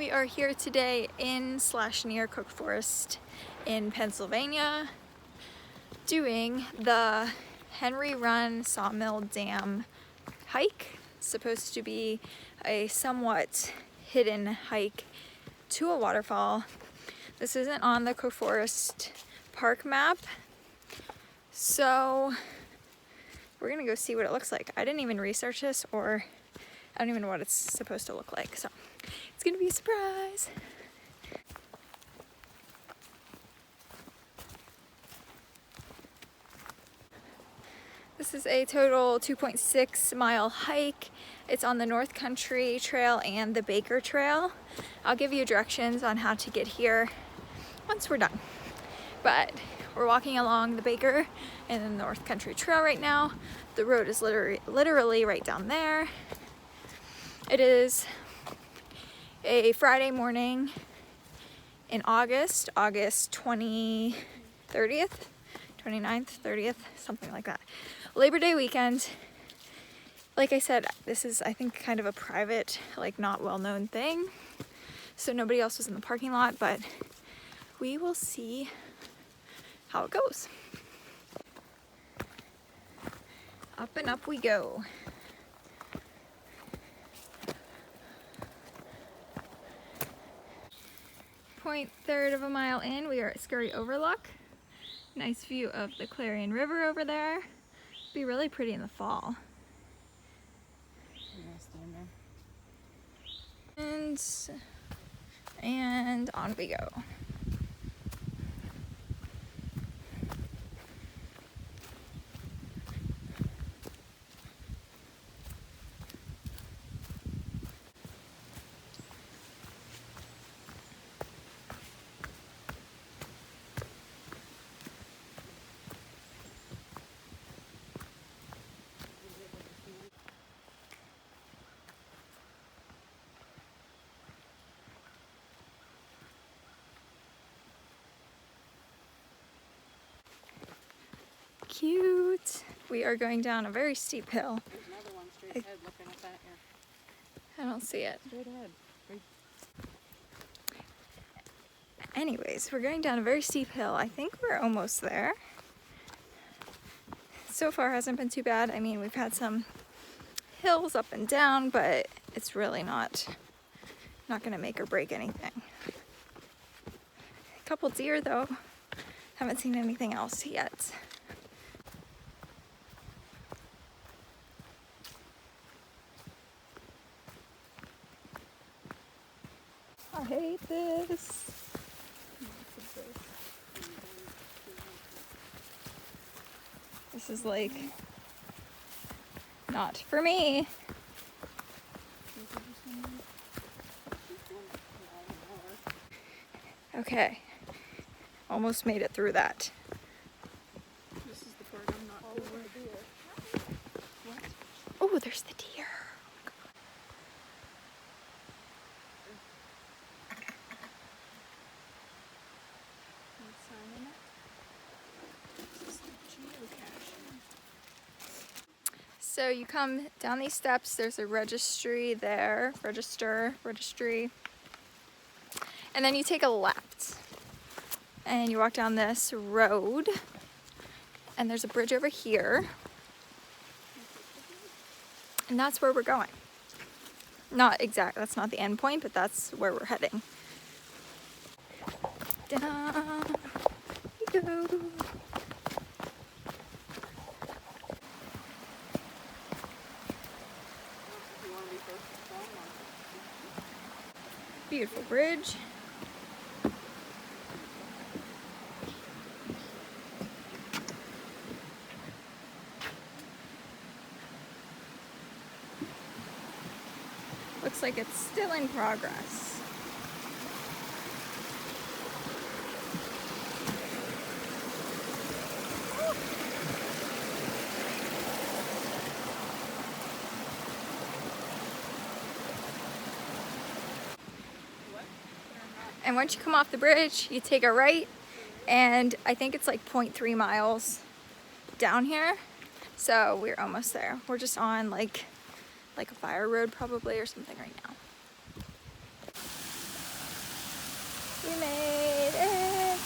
We are here today in/near Cook Forest in Pennsylvania doing the Henry Run Sawmill Dam hike. It's supposed to be a somewhat hidden hike to a waterfall. This isn't on the Cook Forest Park map, so we're gonna go see what it looks like. I didn't even research this, or I don't even know what it's supposed to look like, so it's gonna be a surprise. This is a total 2.6 mile hike. It's on the North Country Trail and the Baker Trail. I'll give you directions on how to get here once we're done. But we're walking along the Baker and the North Country Trail right now. The road is literally right down there. It is a Friday morning in August 29th, 30th, something like that. Labor Day weekend. Like I said, this is, I think, kind of a private, like not well-known thing. So nobody else was in the parking lot, but we will see how it goes. Up and up we go. .3 of a mile in, we are at Scurry Overlook. Nice view of the Clarion River over there. Be really pretty in the fall. And on we go. Cute. We are going down a very steep hill. There's another one straight ahead looking up at you. I don't see it. Straight ahead. Right. Anyways, we're going down a very steep hill. I think we're almost there. So far hasn't been too bad. I mean, we've had some hills up and down, but it's really not gonna make or break anything. A couple deer though. Haven't seen anything else yet. I hate this. This is like not for me. Okay, almost made it through that. This is the part I'm not over. What? Oh, there's the deer. So you come down these steps, there's a registry there, registry, and then you take a left and you walk down this road, and there's a bridge over here, and that's where we're going. Not exact, that's not the end point, but that's where we're heading. Down we go. Beautiful bridge. Looks like it's still in progress. And once you come off the bridge, you take a right, and I think it's like 0.3 miles down here. So we're almost there. We're just on like a fire road probably or something right now. We made it.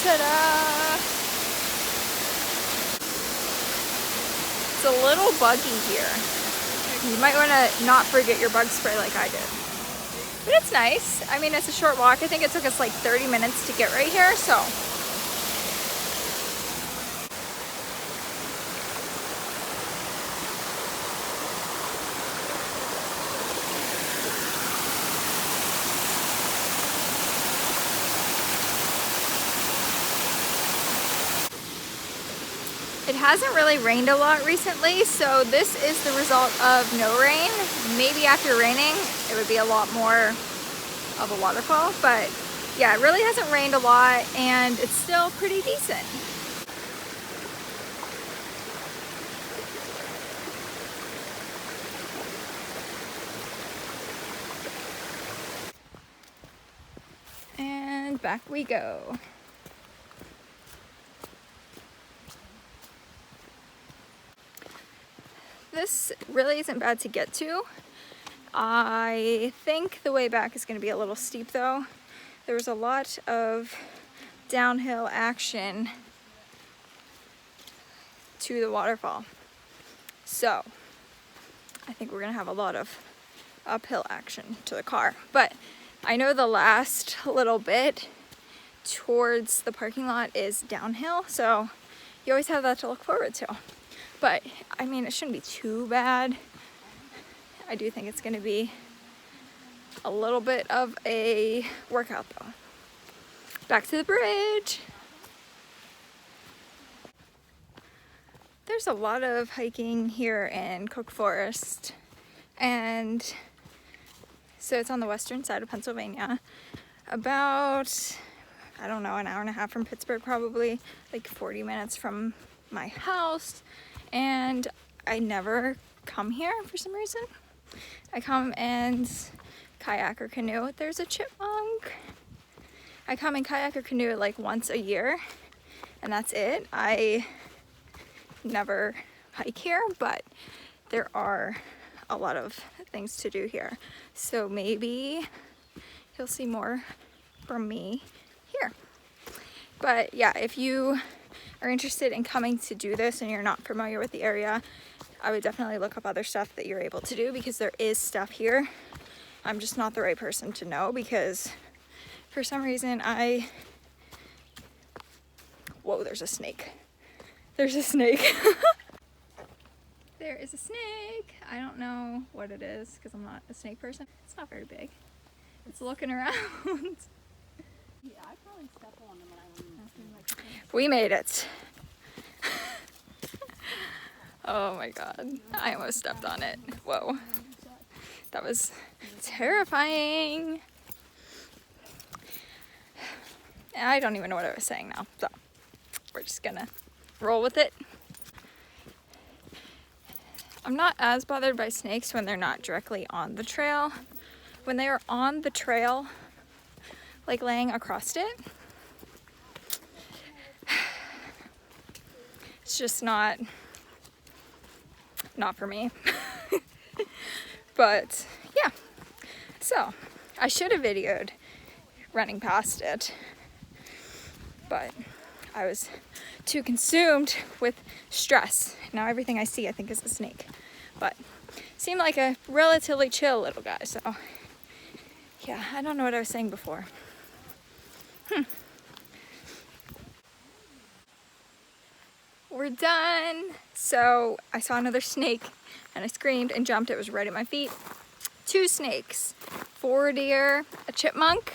Ta-da! It's a little buggy here. You might want to not forget your bug spray like I did. But it's nice. I mean, it's a short walk. I think it took us like 30 minutes to get right here, so. It hasn't really rained a lot recently, so this is the result of no rain. Maybe after raining, it would be a lot more of a waterfall, but yeah, it really hasn't rained a lot and it's still pretty decent. And back we go. This really isn't bad to get to. I think the way back is going to be a little steep though. There was a lot of downhill action to the waterfall. So I think we're going to have a lot of uphill action to the car. But I know the last little bit towards the parking lot is downhill, so you always have that to look forward to. But I mean, it shouldn't be too bad. I do think it's going to be a little bit of a workout though. Back to the bridge. There's a lot of hiking here in Cook Forest, and so it's on the western side of Pennsylvania, about, I don't know, an hour and a half from Pittsburgh, probably like 40 minutes from my house. And I never come here for some reason. I come and kayak or canoe. There's a chipmunk. I come and kayak or canoe like once a year, and that's it. I never hike here, but there are a lot of things to do here. So maybe you'll see more from me here. But yeah, if you are interested in coming to do this and you're not familiar with the area, I would definitely look up other stuff that you're able to do, because there is stuff here. I'm just not the right person to know, because for some reason whoa, there's a snake. There's a snake. There is a snake. I don't know what it is because I'm not a snake person. It's not very big. It's looking around. Yeah, I probably step on them when I was We made it. Oh my god. I almost stepped on it. Whoa. That was terrifying. I don't even know what I was saying now. So we're just gonna roll with it. I'm not as bothered by snakes when they're not directly on the trail. When they are on the trail, like laying across it, it's just not for me. But yeah, so I should have videoed running past it, but I was too consumed with stress. Now everything I see I think is a snake, but seemed like a relatively chill little guy. So yeah, I don't know what I was saying before. We're done. So I saw another snake and I screamed and jumped. It was right at my feet. 2 snakes, 4 deer, a chipmunk.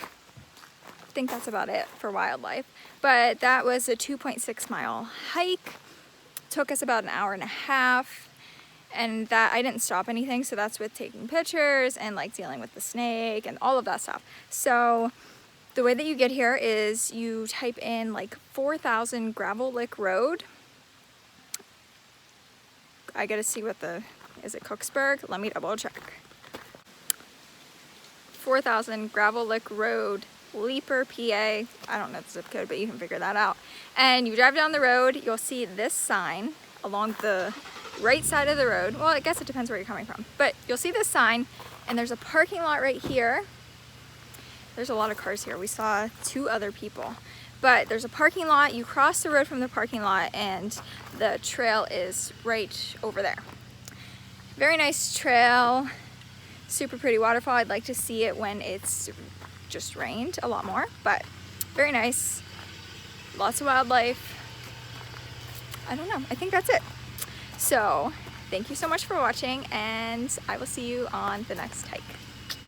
I think that's about it for wildlife. But that was a 2.6 mile hike. Took us about an hour and a half. And that I didn't stop anything, so that's with taking pictures and like dealing with the snake and all of that stuff. So the way that you get here is you type in like 4,000 Gravel Lick Road. I gotta see what is it Cooksburg? Let me double check. 4000 Gravel Lick Road, Leaper, PA. I don't know the zip code, but you can figure that out. And you drive down the road, you'll see this sign along the right side of the road. Well, I guess it depends where you're coming from, but you'll see this sign, and there's a parking lot right here. There's a lot of cars here. We saw 2 other people, but there's a parking lot. You cross the road from the parking lot and the trail is right over there. Very nice trail, super pretty waterfall. I'd like to see it when it's just rained a lot more, but very nice. Lots of wildlife. I don't know, I think that's it. So thank you so much for watching, and I will see you on the next hike.